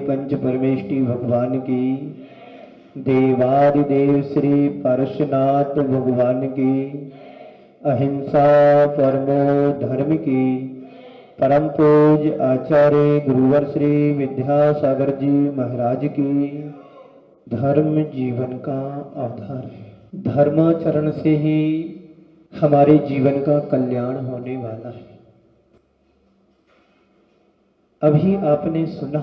पंच परमेष्टि भगवान की, देवादिदेव श्री परशुनाथ भगवान की, अहिंसा परमो धर्म की, परम पूज आचार्य गुरुवर श्री विद्यासागर जी महाराज की। धर्म जीवन का आधार है। धर्माचरण से ही हमारे जीवन का कल्याण होने वाला है। अभी आपने सुना,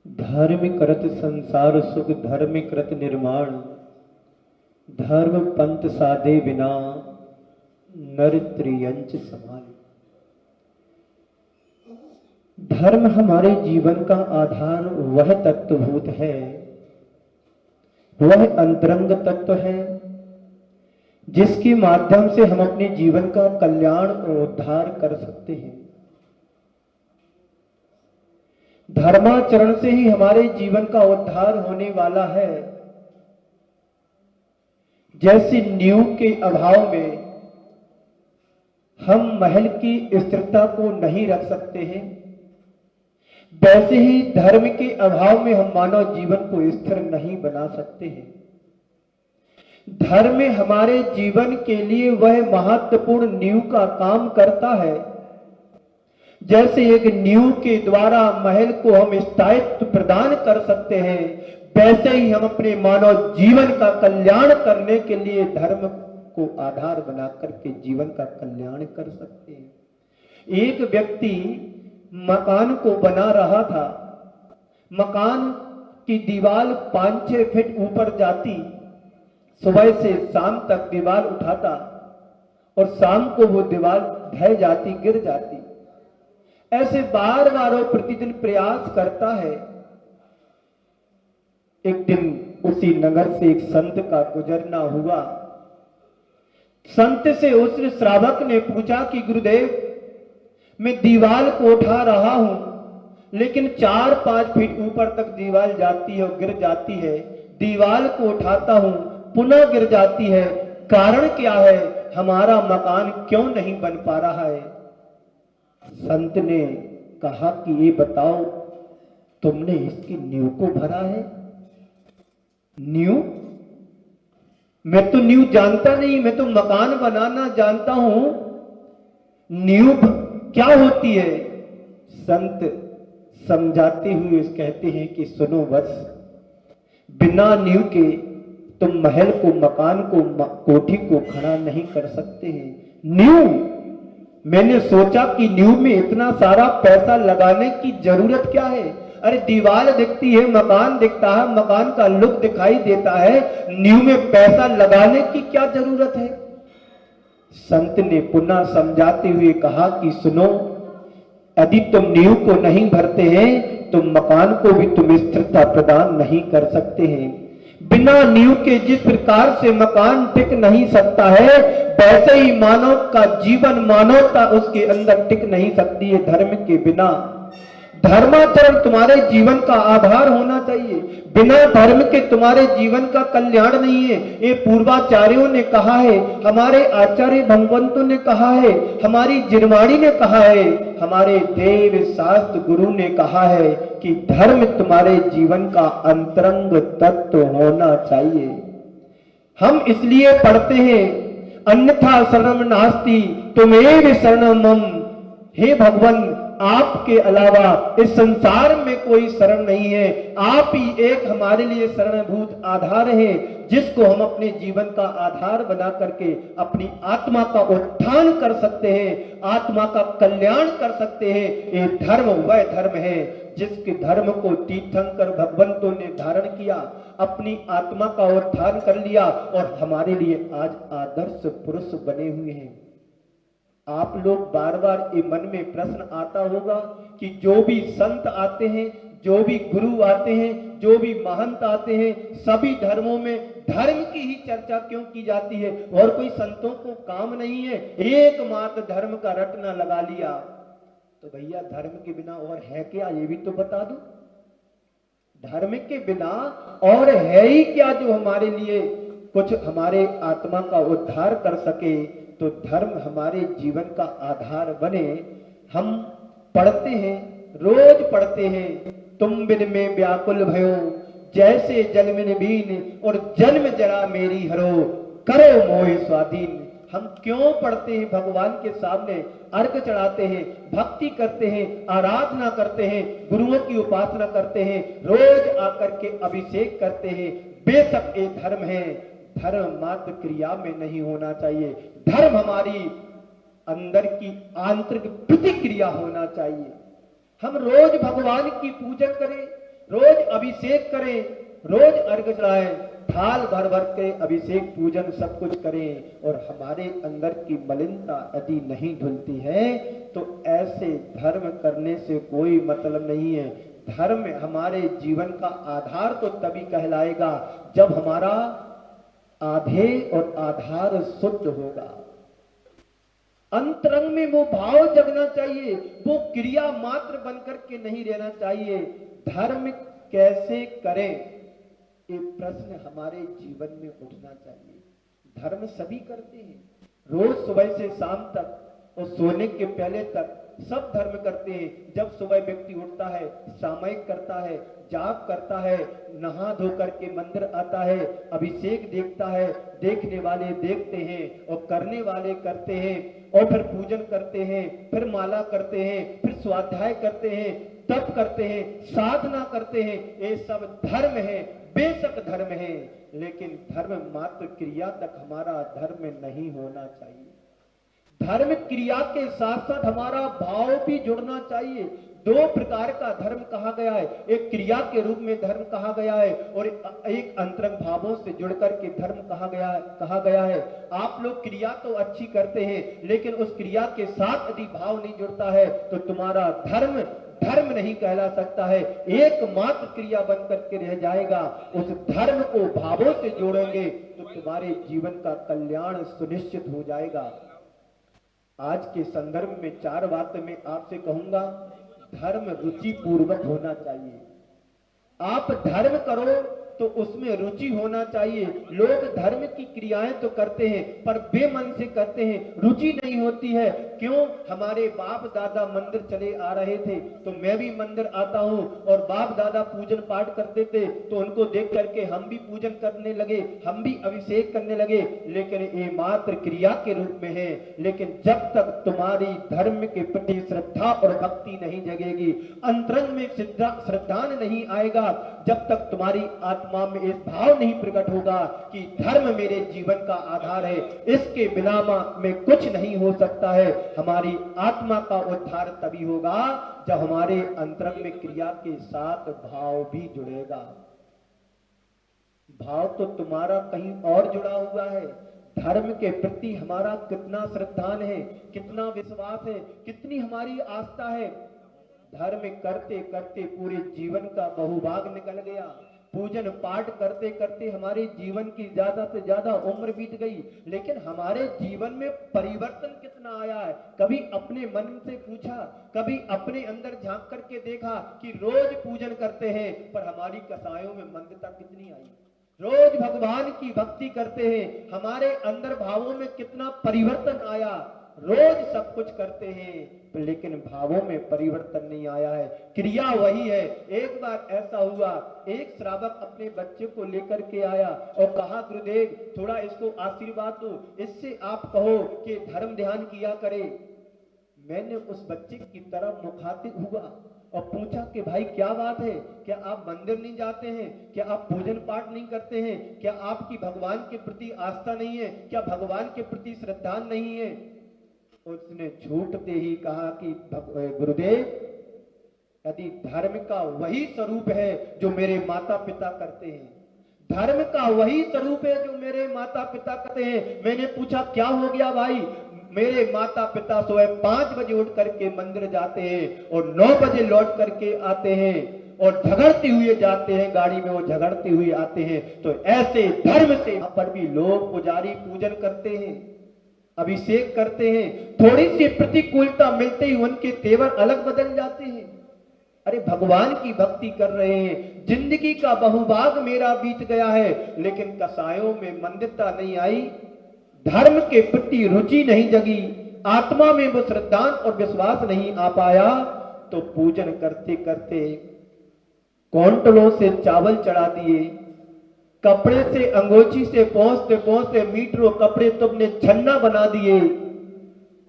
धर्म करत संसार सुख, धर्म करत निर्माण, धर्म पंथ साधे बिना नर त्रियंच समान। धर्म हमारे जीवन का आधार वह तत्वभूत है, वह अंतरंग तत्व है जिसके माध्यम से हम अपने जीवन का कल्याण और उद्धार कर सकते हैं। धर्माचरण से ही हमारे जीवन का उद्धार होने वाला है। जैसे नींव के अभाव में हम महल की स्थिरता को नहीं रख सकते हैं, वैसे ही धर्म के अभाव में हम मानव जीवन को स्थिर नहीं बना सकते हैं। धर्म हमारे जीवन के लिए वह महत्वपूर्ण नींव का काम करता है। जैसे एक नींव के द्वारा महल को हम स्थायित्व प्रदान कर सकते हैं, वैसे ही हम अपने मानव जीवन का कल्याण करने के लिए धर्म को आधार बना करके जीवन का कल्याण कर सकते हैं। एक व्यक्ति मकान को बना रहा था। मकान की दीवार 5-6 फीट ऊपर जाती, सुबह से शाम तक दीवार उठाता और शाम को वो दीवार ढह जाती, गिर जाती। ऐसे बार बार वो प्रतिदिन प्रयास करता है। एक दिन उसी नगर से एक संत का गुजरना हुआ। संत से उस श्रावक ने पूछा कि गुरुदेव, मैं दीवार को उठा रहा हूं, लेकिन 4-5 फीट ऊपर तक दीवार जाती है और गिर जाती है। दीवार को उठाता हूं, पुनः गिर जाती है। कारण क्या है? हमारा मकान क्यों नहीं बन पा रहा है? संत ने कहा कि ये बताओ, तुमने इसकी नींव को भरा है? नींव? मैं तो नींव जानता नहीं, मैं तो मकान बनाना जानता हूं। नींव क्या होती है? संत समझाते हुए कहते हैं कि सुनो बस, बिना नींव के तुम महल को, मकान को, कोठी को खड़ा नहीं कर सकते हैं। नींव, मैंने सोचा कि नींव में इतना सारा पैसा लगाने की जरूरत क्या है? अरे दीवार दिखती है, मकान दिखता है, मकान का लुक दिखाई देता है, नींव में पैसा लगाने की क्या जरूरत है? संत ने पुनः समझाते हुए कहा कि सुनो, यदि तुम नींव को नहीं भरते हैं तो मकान को भी तुम स्थिरता प्रदान नहीं कर सकते हैं। बिना नींव के जिस प्रकार से मकान टिक नहीं सकता है, वैसे ही मानव का जीवन, मानवता उसके अंदर टिक नहीं सकती है धर्म के बिना। धर्माचरण तुम्हारे जीवन का आधार होना चाहिए। बिना धर्म के तुम्हारे जीवन का कल्याण नहीं है। ये पूर्वाचार्यों ने कहा है, हमारे आचार्य भगवंतों ने कहा है, हमारी जिनवाणी ने कहा है, हमारे देव शास्त्र गुरु ने कहा है कि धर्म तुम्हारे जीवन का अंतरंग तत्व होना चाहिए। हम इसलिए पढ़ते हैं, अन्यथा शरणम नास्ति तुमेव शरणम मम। हे भगवान, आपके अलावा इस संसार में कोई शरण नहीं है। आप ही एक हमारे लिए शरणभूत आधार है, जिसको हम अपने जीवन का आधार बना करके अपनी आत्मा का उत्थान कर सकते हैं, आत्मा का कल्याण कर सकते हैं। ये धर्म वह धर्म है जिसके धर्म को तीर्थंकर भगवंतों ने धारण किया, अपनी आत्मा का उत्थान कर लिया और हमारे लिए आज आदर्श पुरुष बने हुए हैं। आप लोग बार बार ये मन में प्रश्न आता होगा कि जो भी संत आते हैं, जो भी गुरु आते हैं, जो भी महंत आते हैं, सभी धर्मों में धर्म की ही चर्चा क्यों की जाती है? और कोई संतों को काम नहीं है, एकमात्र धर्म का रटना लगा लिया। तो भैया धर्म के बिना और है क्या, ये भी तो बता दो। धर्म के बिना और है ही क्या जो हमारे लिए कुछ हमारे आत्मा का उद्धार कर सके? तो धर्म हमारे जीवन का आधार बने। हम पढ़ते हैं, रोज पढ़ते हैं, तुम बिन में व्याकुल भयो जैसे जल बिन बीन, और जन्म जरा मेरी हरो करो मोह स्वाधीन। हम क्यों पढ़ते हैं? भगवान के सामने अर्घ चढ़ाते हैं, भक्ति करते हैं, आराधना करते हैं, गुरुओं की उपासना करते हैं, रोज आकर के अभिषेक करते हैं। बेशक ये धर्म है, धर्म मात्र क्रिया में नहीं होना चाहिए। धर्म हमारी अंदर की आंतरिक प्रतिक्रिया होना चाहिए। हम रोज भगवान की पूजन करें, रोज अभिषेक करें, रोज अर्घ चढ़ाएं, थाल भर भर के अभिषेक पूजन सब कुछ करें, और हमारे अंदर की मलिनता यदि नहीं धुलती है तो ऐसे धर्म करने से कोई मतलब नहीं है। धर्म हमारे जीवन का आधार तो तभी कहलाएगा जब हमारा आधे और आधार शुद्ध होगा। अंतरंग में वो भाव जगना चाहिए, वो क्रिया मात्र बनकर के नहीं रहना चाहिए। धर्म कैसे करें, ये प्रश्न हमारे जीवन में उठना चाहिए। धर्म सभी करते हैं, रोज सुबह से शाम तक और सोने के पहले तक सब धर्म करते हैं। जब सुबह व्यक्ति उठता है, सामयिक करता है, जाप करता है, नहा धो करके मंदिर आता है, अभिषेक देखता है, देखने वाले देखते हैं और करने वाले करते हैं, और फिर पूजन करते हैं, फिर माला करते हैं, फिर स्वाध्याय करते हैं, तप करते हैं, साधना करते हैं। ये सब धर्म है, बेशक धर्म है, लेकिन धर्म मात्र क्रिया तक हमारा धर्म नहीं होना चाहिए। धर्म क्रिया के साथ साथ हमारा भाव भी जुड़ना चाहिए। दो प्रकार का धर्म कहा गया है, एक क्रिया के रूप में धर्म कहा गया है और एक अंतरंग भावों से जुड़कर के धर्म कहा गया है। आप लोग क्रिया तो अच्छी करते हैं, लेकिन उस क्रिया के साथ यदि भाव नहीं जुड़ता है तो तुम्हारा धर्म धर्म नहीं कहला सकता है, एकमात्र क्रिया बन करके रह जाएगा। उस धर्म को भावों से जोड़ेंगे तो तुम्हारे जीवन का कल्याण सुनिश्चित हो जाएगा। आज के संदर्भ में चार बातें मैं आपसे कहूंगा। धर्म रुचि पूर्वक होना चाहिए। आप धर्म करो तो उसमें रुचि होना चाहिए। लोग धर्म की क्रियाएं तो करते हैं पर बेमन से करते हैं, रुचि नहीं होती है। क्यों? हमारे बाप दादा मंदिर चले आ रहे थे तो मैं भी मंदिर आता हूं, और बाप दादा पूजन पाठ करते थे तो उनको देख करके हम भी पूजन करने लगे, हम भी अभिषेक करने लगे, लेकिन ये मात्र क्रिया के रूप में है। लेकिन जब तक तुम्हारी धर्म के प्रति श्रद्धा और भक्ति नहीं जगेगी, अंतरंग में श्रद्धा नहीं आएगा, जब तक तुम्हारी आत्मा में इस भाव नहीं प्रकट होगा कि धर्म मेरे जीवन का आधार है, इसके बिना में कुछ नहीं हो सकता है, हमारी आत्मा का उद्धार तभी होगा जब हमारे अंतरंग में क्रिया के साथ भाव भी जुड़ेगा। भाव तो तुम्हारा कहीं और जुड़ा हुआ है। धर्म के प्रति हमारा कितना श्रद्धान है, कितना विश्वास है, कितनी हमारी आस्था है। धर्म करते करते पूरे जीवन का बहुभाग निकल गया। पूजन पाठ करते करते हमारे जीवन की ज्यादा से ज्यादा उम्र बीत गई, लेकिन हमारे जीवन में परिवर्तन कितना आया है? कभी अपने मन से पूछा, कभी अपने अंदर झांक करके देखा कि रोज पूजन करते हैं पर हमारी कसायों में मंदता कितनी आई? रोज भगवान की भक्ति करते हैं, हमारे अंदर भावों में कितना परिवर्तन आया? रोज सब कुछ करते हैं लेकिन भावों में परिवर्तन नहीं आया है, क्रिया वही है। एक बार ऐसा हुआ, एक श्रावक अपने बच्चे को लेकर के आया और कहा, गुरुदेव थोड़ा इसको आशीर्वाद दो, इससे आप कहो कि धर्म ध्यान किया करे। मैंने उस बच्चे की तरफ मुखातिब हुआ और पूछा कि भाई क्या बात है, क्या आप मंदिर नहीं जाते हैं, क्या आप पूजन पाठ नहीं करते हैं, क्या आपकी भगवान के प्रति आस्था नहीं है, क्या भगवान के प्रति श्रद्धा नहीं है? उसने झूठते ही कहा कि गुरुदेव, यदि धर्म का वही स्वरूप है जो मेरे माता पिता करते हैं, धर्म का वही स्वरूप है जो मेरे माता पिता करते हैं। मैंने पूछा क्या हो गया भाई? मेरे माता पिता सुबह 5 बजे उठ करके मंदिर जाते हैं और 9 बजे लौट करके आते हैं और झगड़ते हुए जाते हैं, गाड़ी में वो झगड़ते हुए आते हैं। तो ऐसे धर्म से यहाँ पर भी लोग पुजारी पूजन करते हैं, अभिषेक करते हैं, थोड़ी सी प्रतिकूलता मिलते ही उनके तेवर अलग बदल जाते हैं। अरे भगवान की भक्ति कर रहे हैं, जिंदगी का बहुभाग मेरा बीत गया है, लेकिन कसायों में मंदिरता नहीं आई, धर्म के प्रति रुचि नहीं जगी, आत्मा में वो श्रद्धा और विश्वास नहीं आ पाया, तो पूजन करते करते कौंटलों से चावल चढ़ा दिए, कपड़े से अंगोछी से पहुंचते पहुंचते मीटरों कपड़े तुमने छन्ना बना दिए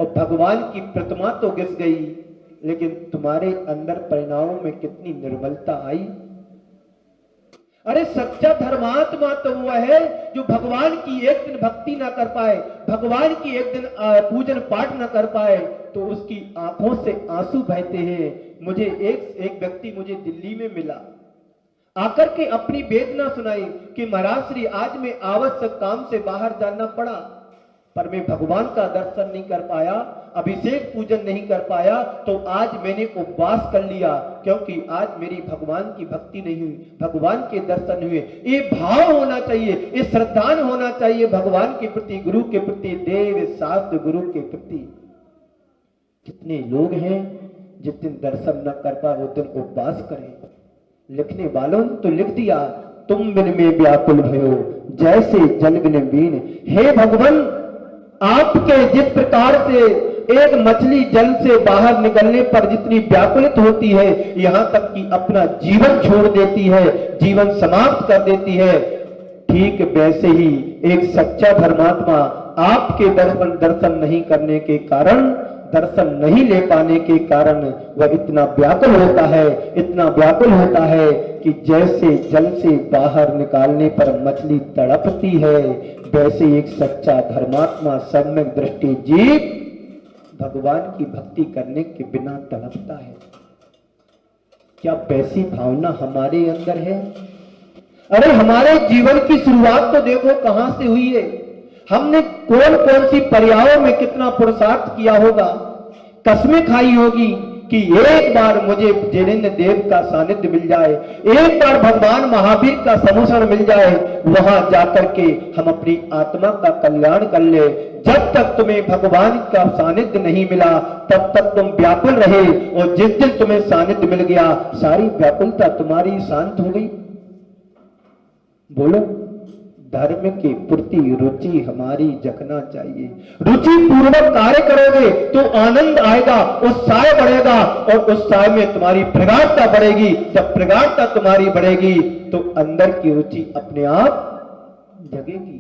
और भगवान की प्रतिमा तो घिस गई, लेकिन तुम्हारे अंदर परिणामों में कितनी निर्मलता आई। अरे सच्चा धर्मात्मा तो वो है जो भगवान की एक दिन भक्ति ना कर पाए, भगवान की एक दिन पूजन पाठ ना कर पाए, तो उसकी आंखों से आंसू बहते हैं। मुझे एक व्यक्ति मुझे दिल्ली में मिला, आकर के अपनी वेदना सुनाई कि महाराज श्री आज मैं आवश्यक काम से बाहर जाना पड़ा, पर मैं भगवान का दर्शन नहीं कर पाया, अभिषेक पूजन नहीं कर पाया, तो आज मैंने उपवास कर लिया, क्योंकि आज मेरी भगवान की भक्ति नहीं हुई, भगवान के दर्शन हुए। ये भाव होना चाहिए, ये श्रद्धा होना चाहिए भगवान के प्रति, गुरु के प्रति, देव शास्त्र गुरु के प्रति। कितने लोग हैं जिस दिन दर्शन न कर पाए उस दिन उपवास करें। लिखने वालों तो लिख दिया, तुम बिन में व्याकुल भयो जैसे जल बिन बीन। हे भगवान, आपके जिस प्रकार से एक मछली जल से बाहर निकलने पर जितनी व्याकुलित होती है, यहां तक कि अपना जीवन छोड़ देती है, जीवन समाप्त कर देती है, ठीक वैसे ही एक सच्चा धर्मात्मा आपके दर्शन नहीं करने के कारण, दर्शन नहीं ले पाने के कारण वह इतना व्याकुल होता है, इतना व्याकुल होता है कि जैसे जल से बाहर निकालने पर मछली तड़पती है, वैसे एक सच्चा धर्मात्मा सम्यक दृष्टि जीव भगवान की भक्ति करने के बिना तड़पता है। क्या वैसी भावना हमारे अंदर है? अरे हमारे जीवन की शुरुआत तो देखो कहां से हुई है। हमने कौन कौन सी पर्यायों में कितना पुरुषार्थ किया होगा, कसमें खाई होगी कि एक बार मुझे जिनेन्द्र देव का सानिध्य मिल जाए, एक बार भगवान महावीर का समुसरण मिल जाए, वहां जाकर के हम अपनी आत्मा का कल्याण कर ले। जब तक तुम्हें भगवान का सानिध्य नहीं मिला तब तक तुम व्याकुल रहे, और जिस दिन तुम्हें सानिध्य मिल गया सारी व्याकुलता तुम्हारी शांत हो गई। बोलो, धर्म के प्रति रुचि हमारी जगना चाहिए। रुचि पूर्वक कार्य करोगे तो आनंद आएगा, उत्साह बढ़ेगा, और उत्साह में तुम्हारी प्रगाढ़ता बढ़ेगी। जब प्रगाढ़ता तुम्हारी बढ़ेगी तो अंदर की रुचि अपने आप जगेगी।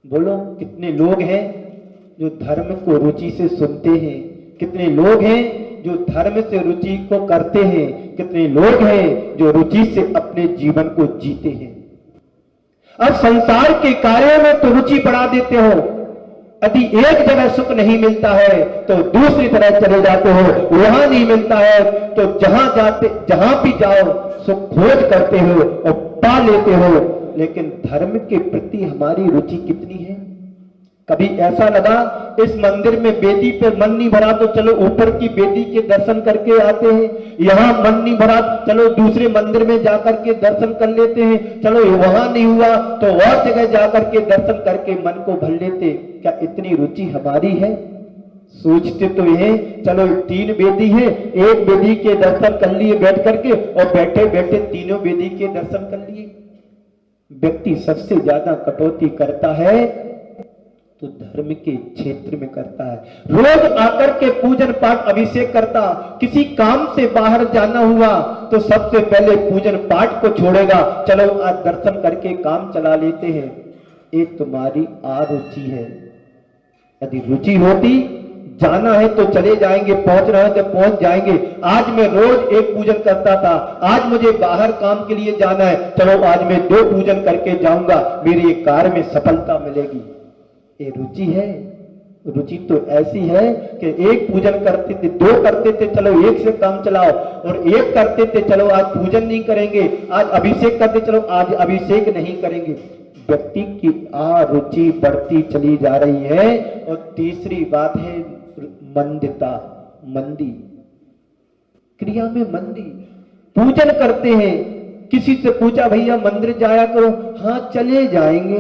बोलो, कितने लोग हैं जो धर्म को रुचि से सुनते हैं, कितने लोग हैं जो धर्म से रुचि को करते हैं, कितने लोग हैं जो रुचि से अपने जीवन को जीते हैं। अब संसार के कार्यों में तो रुचि बढ़ा देते हो, यदि एक जगह सुख नहीं मिलता है तो दूसरी तरह चले जाते हो, वहां नहीं मिलता है तो जहां भी जाओ सुख खोज करते हो और पा लेते हो। लेकिन धर्म के प्रति हमारी रुचि कितनी है? कभी ऐसा लगा इस मंदिर में बेदी पे मन नहीं भरा तो चलो ऊपर की बेदी के दर्शन करके आते हैं, यहाँ मन नहीं भरा चलो दूसरे मंदिर में जाकर के दर्शन कर लेते हैं, चलो वहां नहीं हुआ तो और जगह जाकर के दर्शन करके मन को भर लेते। क्या इतनी रुचि हमारी है? सोचते तो ये चलो 3 बेदी है, एक बेदी के दर्शन कर लिए बैठ करके और बैठे बैठे तीनों बेदी के दर्शन कर लिए। व्यक्ति सबसे ज्यादा कटौती करता है तो धर्म के क्षेत्र में करता है। रोज आकर के पूजन पाठ अभिषेक करता, किसी काम से बाहर जाना हुआ तो सबसे पहले पूजन पाठ को छोड़ेगा, चलो आज दर्शन करके काम चला लेते हैं। ये तुम्हारी आरुचि है। यदि रुचि होती जाना है तो चले जाएंगे, पहुंचना है तो पहुंच जाएंगे। आज मैं रोज एक पूजन करता था, आज मुझे बाहर काम के लिए जाना है, चलो आज मैं 2 पूजन करके जाऊंगा, मेरी एक कार्य में सफलता मिलेगी। ये रुचि है। रुचि तो ऐसी है कि एक पूजन करते थे, 2 करते थे, चलो 1 से काम चलाओ, और 1 करते थे, चलो आज पूजन नहीं करेंगे, आज अभिषेक करते, चलो आज अभिषेक नहीं करेंगे। व्यक्ति की रुचि बढ़ती चली जा रही है। और तीसरी बात है मंदता, मंदी, क्रिया में मंदी। पूजन करते हैं, किसी से पूछा भैया मंदिर जाया करो, हाँ चले जाएंगे।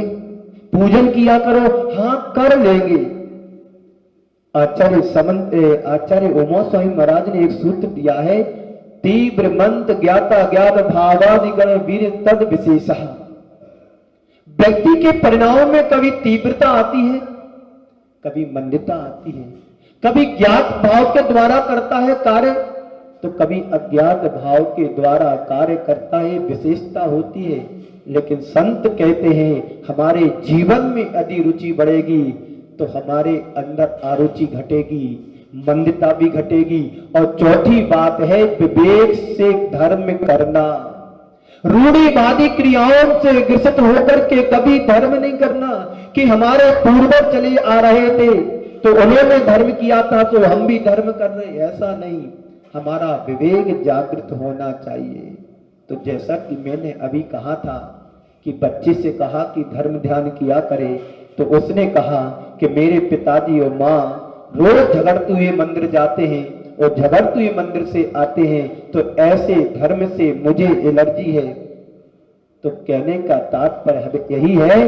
पूजन किया करो, हाँ कर लेंगे। आचार्य उमा स्वामी महाराज ने एक सूत्र दिया है, तीव्र मंत ज्ञाता ज्ञात भावादिगण वीर तद विशेषः। व्यक्ति के परिणामों में कभी तीव्रता आती है, कभी मंदता आती है, कभी ज्ञात भाव के द्वारा करता है कार्य, तो कभी अज्ञात भाव के द्वारा कार्य करता है, विशेषता होती है। लेकिन संत कहते हैं हमारे जीवन में यदि रुचि बढ़ेगी तो हमारे अंदर अरुचि घटेगी, मंदता भी घटेगी। और चौथी बात है विवेक से धर्म करना। रूढ़िवादी क्रियाओं से ग्रसित होकर के कभी धर्म नहीं करना कि हमारे पूर्वज चले आ रहे थे तो उन्होंने धर्म किया था तो हम भी धर्म कर रहे, ऐसा नहीं। हमारा विवेक जागृत होना चाहिए। तो जैसा कि मैंने अभी कहा था कि बच्चे से कहा कि धर्म ध्यान किया करे, तो उसने कहा कि मेरे पिताजी और माँ रोज झगड़ते हुए मंदिर जाते हैं और झगड़ते हुए मंदिर से आते हैं, तो ऐसे धर्म से मुझे एलर्जी है। तो कहने का तात्पर्य यही है।